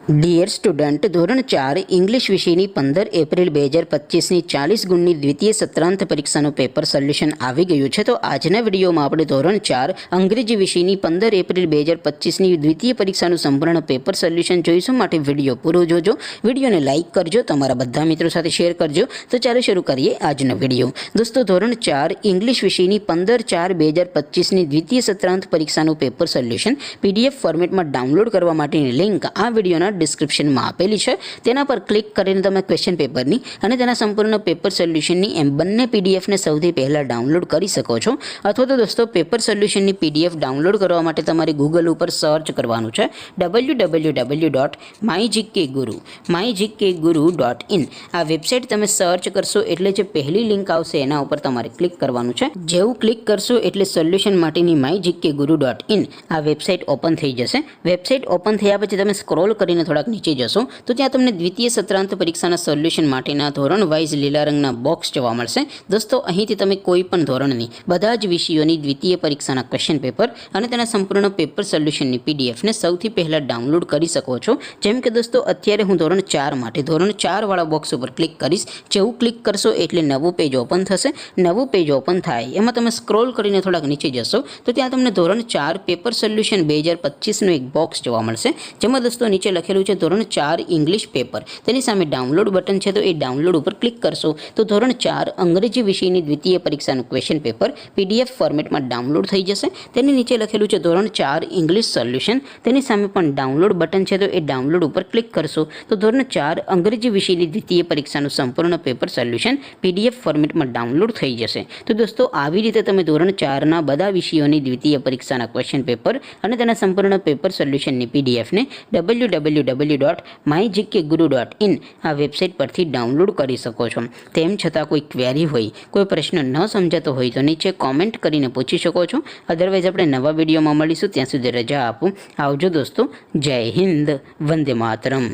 Dear student, ધોરણ 4 English વિષયની 15 April 2025ની 40 ગુણની દ્વિતીય સત્રાંત પરીક્ષાનું પેપર સોલ્યુશન આવી ગયું છે. તો આજના વિડીયોમાં આપણે ધોરણ 4 અંગ્રેજી વિષયની 15 એપ્રિલ 2025ની દ્વિતીય પરીક્ષાનું સંપૂર્ણ પેપર સોલ્યુશન જોઈશું. માટે વિડીયો પૂરો જોજો, વિડીયોને લાઇક કરજો, તમારા બધા મિત્રો સાથે શેર કરજો. તો ચાલો શરૂ કરીએ આજનો વિડીયો. દોસ્તો, ધોરણ 4 ઇંગ્લિશ વિષયની 15/4/2025ની દ્વિતીય સત્રાંત પરીક્ષાનું પેપર સોલ્યુશન PDF ફોર્મેટમાં ડાઉનલોડ કરવા માટેની લિંક આ વિડીયોના ડિસ્ક્રિપ્શનમાં આપેલી છે. તેના પર ક્લિક કરીને તમે ક્વેશ્ચન પેપરની અને તેના સંપૂર્ણ પેપર સોલ્યુશનની એમ બંને PDFને સૌથી પહેલાં ડાઉનલોડ કરી શકો છો. અથવા તો દોસ્તો, પેપર સોલ્યુશનની PDF ડાઉનલોડ કરવા માટે તમારે ગૂગલ ઉપર સર્ચ કરવાનું છે www.mygkguru.in. આ વેબસાઇટ તમે સર્ચ કરશો એટલે જે પહેલી લિંક આવશે એના ઉપર તમારે ક્લિક કરવાનું છે. જેવું ક્લિક કરશો એટલે સોલ્યુશન માટેની mygkguru.in આ વેબસાઇટ ઓપન થઈ જશે. વેબસાઇટ ઓપન થયા પછી તમે સ્ક્રોલ કરીને થોડાક નીચે જશો તો ત્યાં તમને દ્વિતીય સત્રાંત પરીક્ષાના સોલ્યુશન માટેના ધોરણ વાઇઝ લીલા રંગના બોક્સ જોવા મળશે. દોસ્તો, અહીંથી તમે કોઈ પણ ધોરણની બધા જ વિષયોની દ્વિતીય પરીક્ષાના ક્વેશ્ચન પેપર અને તેના સંપૂર્ણ પેપર સોલ્યુશનની PDFને સૌથી પહેલાં ડાઉનલોડ કરી શકો છો. જેમ કે દોસ્તો, અત્યારે હું ધોરણ 4 માટે ધોરણ 4 વાળા બોક્સ ઉપર ક્લિક કરીશ. જેવું ક્લિક કરશો એટલે નવું પેજ ઓપન થશે. નવું પેજ ઓપન થાય એમાં તમે સ્ક્રોલ કરીને થોડાક નીચે જશો તો ત્યાં તમને ધોરણ 4 પેપર સોલ્યુશન 2025નું એક બોક્સ જોવા મળશે. જેમાં દોસ્તો નીચે લખેલું છે ધોરણ 4 ઇંગ્લિશ પેપર. તેની સામે ડાઉનલોડ બટન છે, તો એ ડાઉનલોડ ઉપર ક્લિક કરશો તો ધોરણ 4 અંગ્રેજી વિષયની દ્વિતીય પરીક્ષાનું ક્વેશ્ચન પેપર PDF ફોર્મેટમાં ડાઉનલોડ થઈ જશે. તેની નીચે લખેલું છે ધોરણ 4 ઇંગ્લિશ સોલ્યુશન. તેની સામે પણ ડાઉનલોડ બટન છે, તો એ ડાઉનલોડ ઉપર ક્લિક કરશો તો ધોરણ 4 અંગ્રેજી વિષયની દ્વિતીય પરીક્ષાનું સંપૂર્ણ પેપર સોલ્યુશન PDF ફોર્મેટમાં ડાઉનલોડ થઈ જશે. તો દોસ્તો, આવી રીતે તમે ધોરણ 4ના બધા વિષયોની દ્વિતીય પરીક્ષાના ક્વેશ્ચન પેપર અને તેના સંપૂર્ણ પેપર સોલ્યુશનની PDFને www.mygkguru.in આ વેબસાઇટ પરથી ડાઉનલોડ કરી શકો છો. તેમ છતાં કોઈ ક્વેરી હોય, કોઈ પ્રશ્ન ન સમજાતો હોય તો નીચે કોમેન્ટ કરીને પૂછી શકો છો. અધરવાઇઝ આપણે નવા વિડીયોમાં મળીશું. ત્યાં સુધી રજા આપો. આવજો દોસ્તો. જય હિન્દ. વંદે માતરમ.